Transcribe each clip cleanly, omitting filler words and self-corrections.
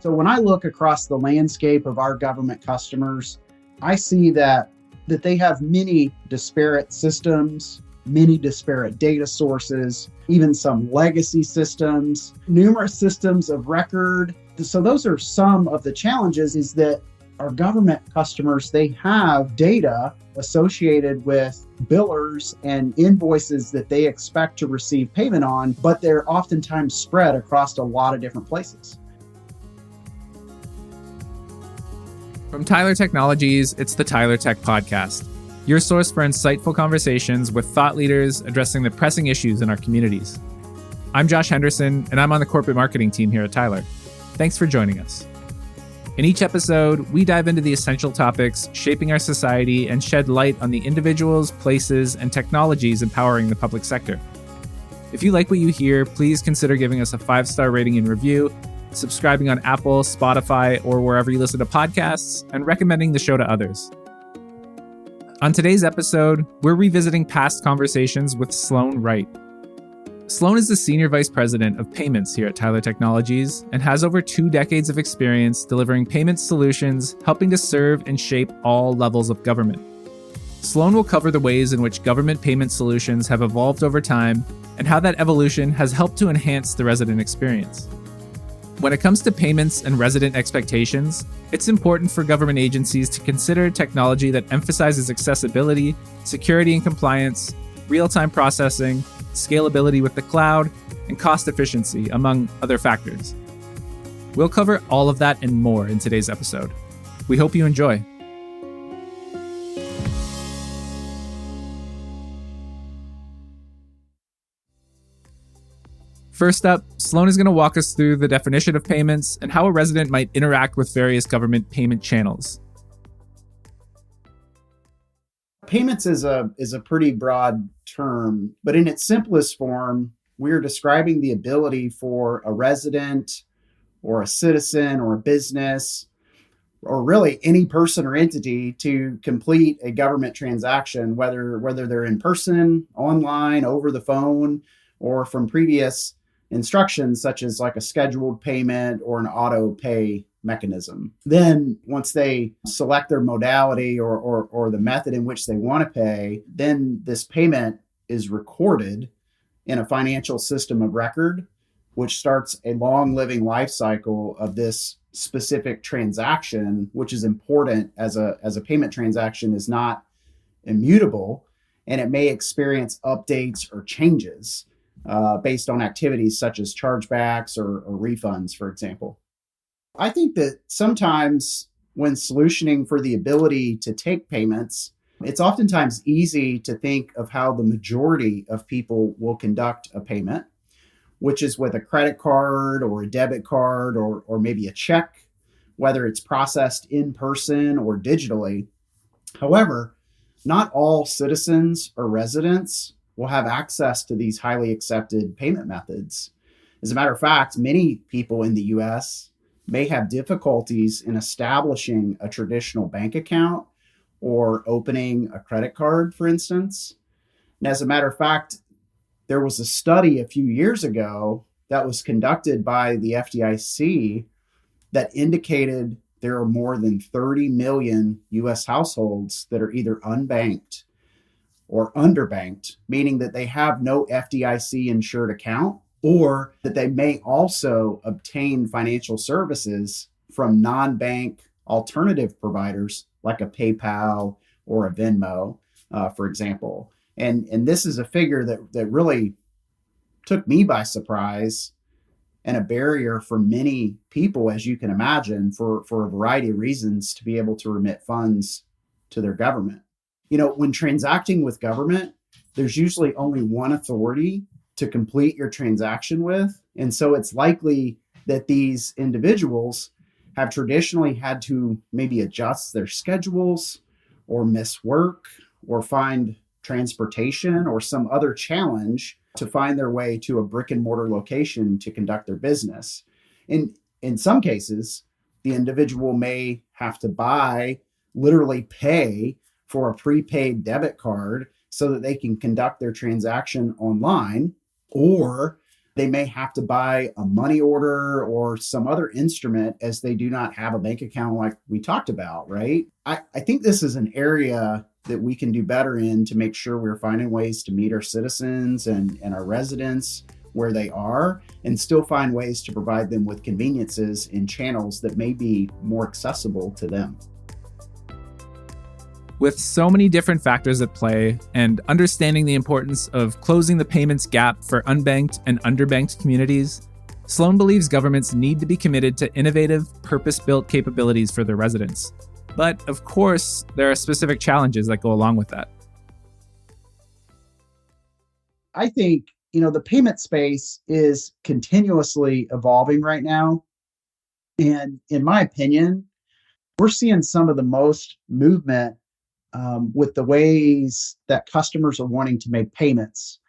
So when I look across the landscape of our government customers, I see that they have many disparate systems, many disparate data sources, even some legacy systems, numerous systems of record. So those are some of the challenges, is that our government customers, they have data associated with billers and invoices that they expect to receive payment on, but they're oftentimes spread across a lot of different places. From Tyler Technologies, it's the Tyler Tech Podcast, your source for insightful conversations with thought leaders addressing the pressing issues in our communities. I'm Josh Henderson, and I'm on the corporate marketing team here at Tyler. Thanks for joining us. In each episode, we dive into the essential topics shaping our society and shed light on the individuals, places, and technologies empowering the public sector. If you like what you hear, please consider giving us a 5-star rating and review, subscribing on Apple, Spotify, or wherever you listen to podcasts, and recommending the show to others. On today's episode, we're revisiting past conversations with Sloane Wright. Sloane is the Senior Vice President of Payments here at Tyler Technologies and has over 2 decades of experience delivering payment solutions, helping to serve and shape all levels of government. Sloane will cover the ways in which government payment solutions have evolved over time and how that evolution has helped to enhance the resident experience. When it comes to payments and resident expectations, it's important for government agencies to consider technology that emphasizes accessibility, security and compliance, real-time processing, scalability with the cloud, and cost efficiency, among other factors. We'll cover all of that and more in today's episode. We hope you enjoy. First up, Sloane is going to walk us through the definition of payments and how a resident might interact with various government payment channels. Payments is a pretty broad term, but in its simplest form, we're describing the ability for a resident or a citizen or a business, or really any person or entity, to complete a government transaction, whether they're in person, online, over the phone, or from previous instructions, such as like a scheduled payment or an auto pay mechanism. Then once they select their modality or the method in which they want to pay, then this payment is recorded in a financial system of record, which starts a long living life cycle of this specific transaction, which is important as a payment transaction is not immutable, and it may experience updates or changes based on activities such as chargebacks or refunds, for example. I think that sometimes when solutioning for the ability to take payments, it's oftentimes easy to think of how the majority of people will conduct a payment, which is with a credit card or a debit card or maybe a check, whether it's processed in person or digitally. However, not all citizens or residents will have access to these highly accepted payment methods. As a matter of fact, many people in the US may have difficulties in establishing a traditional bank account or opening a credit card, for instance. And as a matter of fact, there was a study a few years ago that was conducted by the FDIC that indicated there are more than 30 million US households that are either unbanked or underbanked, meaning that they have no FDIC insured account, or that they may also obtain financial services from non-bank alternative providers like a PayPal or a Venmo, for example. And this is a figure that really took me by surprise, and a barrier for many people, as you can imagine, for a variety of reasons, to be able to remit funds to their government. You know, when transacting with government, there's usually only one authority to complete your transaction with. And so it's likely that these individuals have traditionally had to maybe adjust their schedules or miss work or find transportation or some other challenge to find their way to a brick and mortar location to conduct their business. In some cases, the individual may have to literally pay for a prepaid debit card so that they can conduct their transaction online, or They may have to buy a money order or some other instrument as they do not have a bank account like we talked about, right? I think this is an area that we can do better in to make sure we're finding ways to meet our citizens and our residents where they are and still find ways to provide them with conveniences in channels that may be more accessible to them. With so many different factors at play and understanding the importance of closing the payments gap for unbanked and underbanked communities, Sloane believes governments need to be committed to innovative, purpose-built capabilities for their residents. But of course, there are specific challenges that go along with that. I think, the payment space is continuously evolving right now. And in my opinion, we're seeing some of the most movement with the ways that customers are wanting to make payments.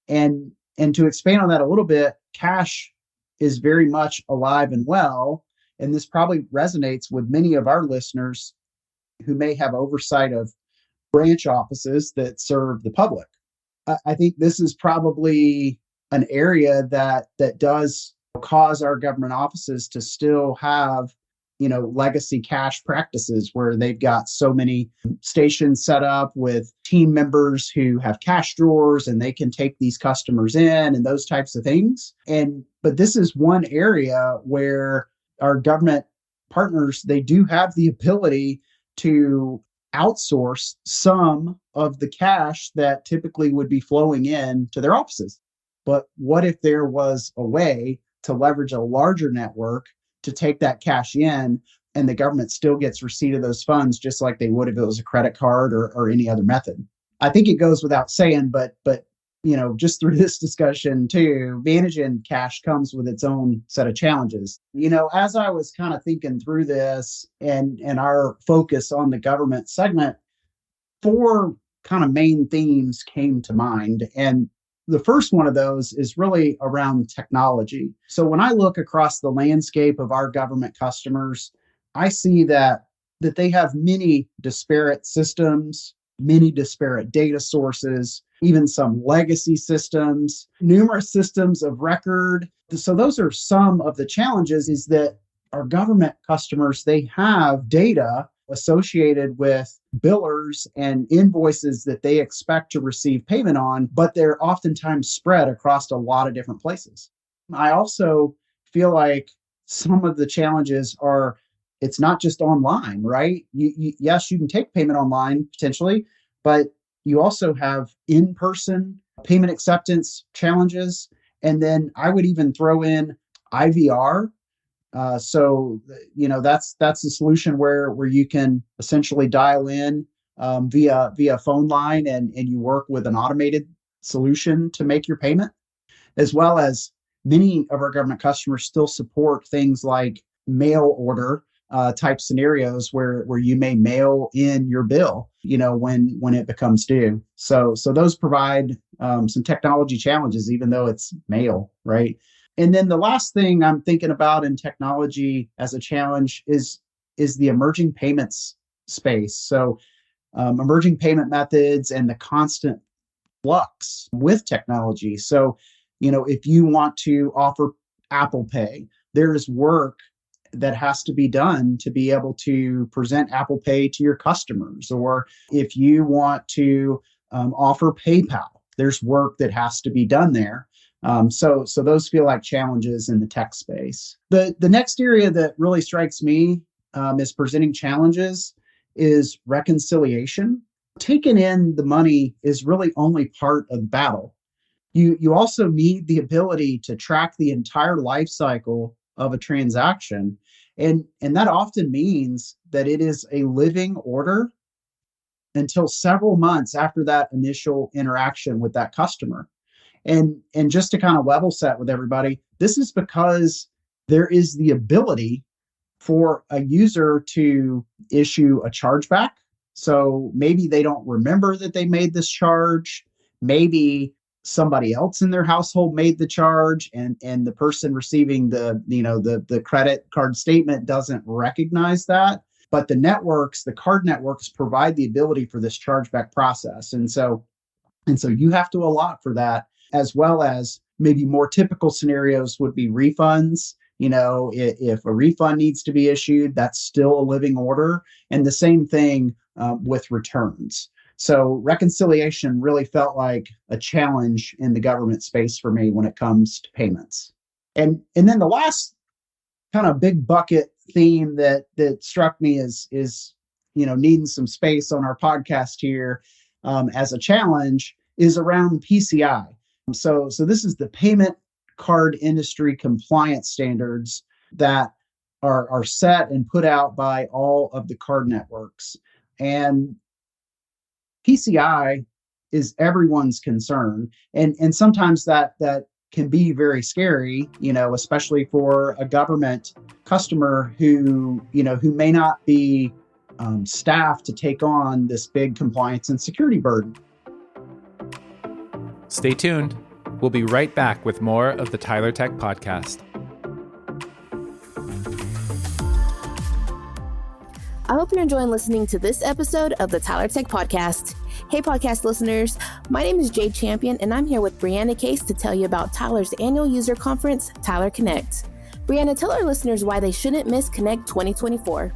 And to expand on that a little bit, cash is very much alive and well. And this probably resonates with many of our listeners who may have oversight of branch offices that serve the public. I think this is probably an area that does cause our government offices to still have legacy cash practices where they've got so many stations set up with team members who have cash drawers and they can take these customers in and those types of things. But this is one area where our government partners, they do have the ability to outsource some of the cash that typically would be flowing in to their offices. But what if there was a way to leverage a larger network to take that cash in and the government still gets receipt of those funds just like they would if it was a credit card or any other method? I think it goes without saying, but just through this discussion too, managing cash comes with its own set of challenges. As I was kind of thinking through this and our focus on the government segment, 4 kind of main themes came to mind. And the first one of those is really around technology. So when I look across the landscape of our government customers, I see that they have many disparate systems, many disparate data sources, even some legacy systems, numerous systems of record. So those are some of the challenges, is that our government customers, they have data associated with billers and invoices that they expect to receive payment on, but they're oftentimes spread across a lot of different places. I also feel like some of the challenges are, it's not just online, right? Yes, you can take payment online potentially, but you also have in-person payment acceptance challenges. And then I would even throw in IVR. So that's a solution where you can essentially dial in via phone line and you work with an automated solution to make your payment, as well as many of our government customers still support things like mail order type scenarios where you may mail in your bill, when it becomes due. So those provide some technology challenges, even though it's mail, right? And then the last thing I'm thinking about in technology as a challenge is the emerging payments space. So emerging payment methods and the constant flux with technology. So, if you want to offer Apple Pay, there's work that has to be done to be able to present Apple Pay to your customers. Or if you want to offer PayPal, there's work that has to be done there. So those feel like challenges in the tech space. The next area that really strikes me as presenting challenges is reconciliation. Taking in the money is really only part of the battle. You also need the ability to track the entire life cycle of a transaction. And that often means that it is a living order until several months after that initial interaction with that customer. And just to kind of level set with everybody, this is because there is the ability for a user to issue a chargeback. So maybe they don't remember that they made this charge. Maybe somebody else in their household made the charge, and the person receiving the credit card statement doesn't recognize that. But the card networks provide the ability for this chargeback process. And so you have to allot for that, as well as maybe more typical scenarios would be refunds. If a refund needs to be issued, that's still a living order. And the same thing with returns. So reconciliation really felt like a challenge in the government space for me when it comes to payments. And then the last kind of big bucket theme that struck me is needing some space on our podcast here as a challenge is around PCI. So this is the payment card industry compliance standards that are set and put out by all of the card networks. And PCI is everyone's concern. And sometimes that can be very scary, especially for a government customer who may not be staffed to take on this big compliance and security burden. Stay tuned. We'll be right back with more of the Tyler Tech Podcast. I hope you're enjoying listening to this episode of the Tyler Tech Podcast. Hey, podcast listeners. My name is Jade Champion, and I'm here with Brianna Case to tell you about Tyler's annual user conference, Tyler Connect. Brianna, tell our listeners why they shouldn't miss Connect 2024.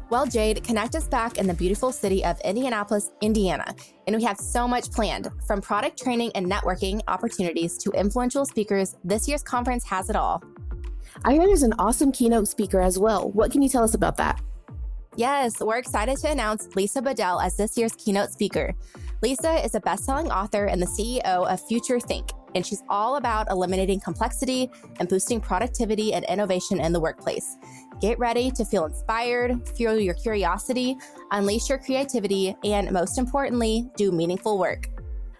Well, Jade, Connect is back in the beautiful city of Indianapolis, Indiana, and we have so much planned. From product training and networking opportunities to influential speakers, this year's conference has it all. I hear there's an awesome keynote speaker as well. What can you tell us about that? Yes, we're excited to announce Lisa Bedell as this year's keynote speaker. Lisa is a best-selling author and the CEO of Future Think, and she's all about eliminating complexity and boosting productivity and innovation in the workplace. Get ready to feel inspired, fuel your curiosity, unleash your creativity, and most importantly, do meaningful work.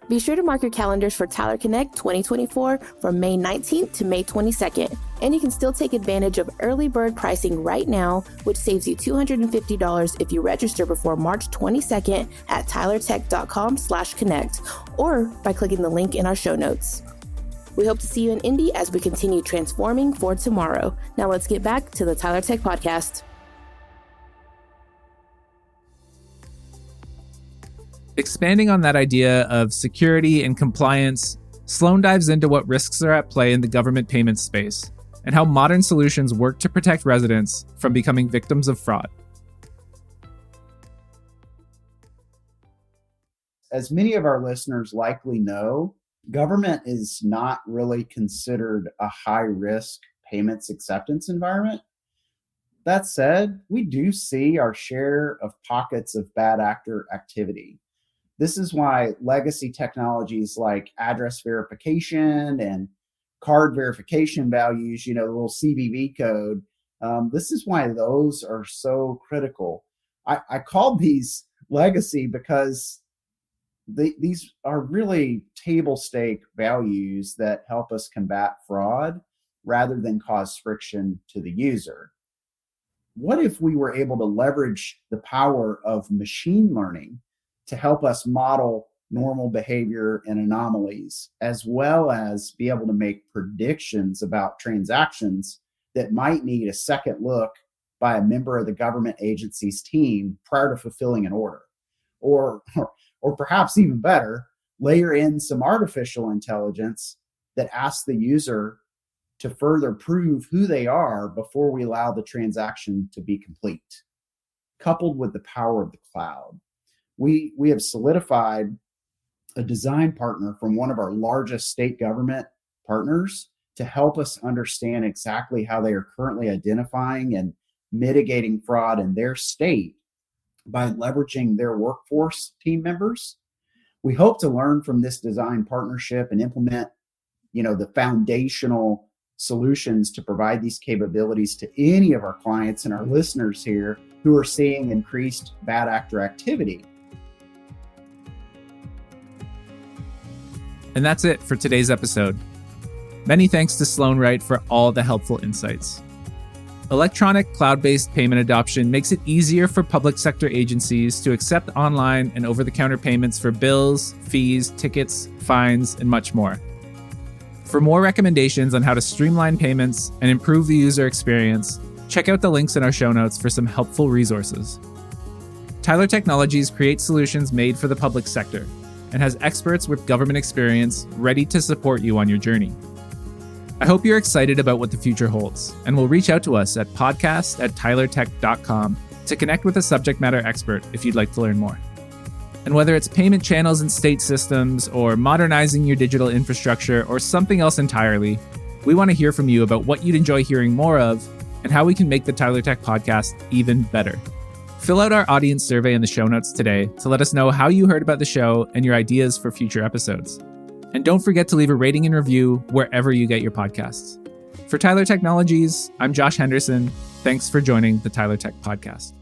Be sure to mark your calendars for Tyler Connect 2024 from May 19th to May 22nd. And you can still take advantage of early bird pricing right now, which saves you $250 if you register before March 22nd at tylertech.com/connect or by clicking the link in our show notes. We hope to see you in Indy as we continue transforming for tomorrow. Now let's get back to the Tyler Tech Podcast. Expanding on that idea of security and compliance, Sloane dives into what risks are at play in the government payments space and how modern solutions work to protect residents from becoming victims of fraud. As many of our listeners likely know, government is not really considered a high-risk payments acceptance environment. That said, we do see our share of pockets of bad actor activity. This is why legacy technologies like address verification and card verification values, the little CVV code, this is why those are so critical. I called these legacy because these are really table stake values that help us combat fraud rather than cause friction to the user. What if we were able to leverage the power of machine learning to help us model normal behavior and anomalies, as well as be able to make predictions about transactions that might need a second look by a member of the government agency's team prior to fulfilling an order? Or perhaps even better, layer in some artificial intelligence that asks the user to further prove who they are before we allow the transaction to be complete. Coupled with the power of the cloud, we have solidified a design partner from one of our largest state government partners to help us understand exactly how they are currently identifying and mitigating fraud in their state by leveraging their workforce team members. We hope to learn from this design partnership and implement, the foundational solutions to provide these capabilities to any of our clients and our listeners here who are seeing increased bad actor activity. And that's it for today's episode. Many thanks to Sloane Wright for all the helpful insights. Electronic cloud-based payment adoption makes it easier for public sector agencies to accept online and over-the-counter payments for bills, fees, tickets, fines, and much more. For more recommendations on how to streamline payments and improve the user experience, check out the links in our show notes for some helpful resources. Tyler Technologies creates solutions made for the public sector and has experts with government experience ready to support you on your journey. I hope you're excited about what the future holds, and will reach out to us at podcast@tylertech.com to connect with a subject matter expert if you'd like to learn more. And whether it's payment channels and state systems, or modernizing your digital infrastructure, or something else entirely, we want to hear from you about what you'd enjoy hearing more of and how we can make the Tyler Tech podcast even better. Fill out our audience survey in the show notes today to let us know how you heard about the show and your ideas for future episodes. And don't forget to leave a rating and review wherever you get your podcasts. For Tyler Technologies, I'm Josh Henderson. Thanks for joining the Tyler Tech podcast.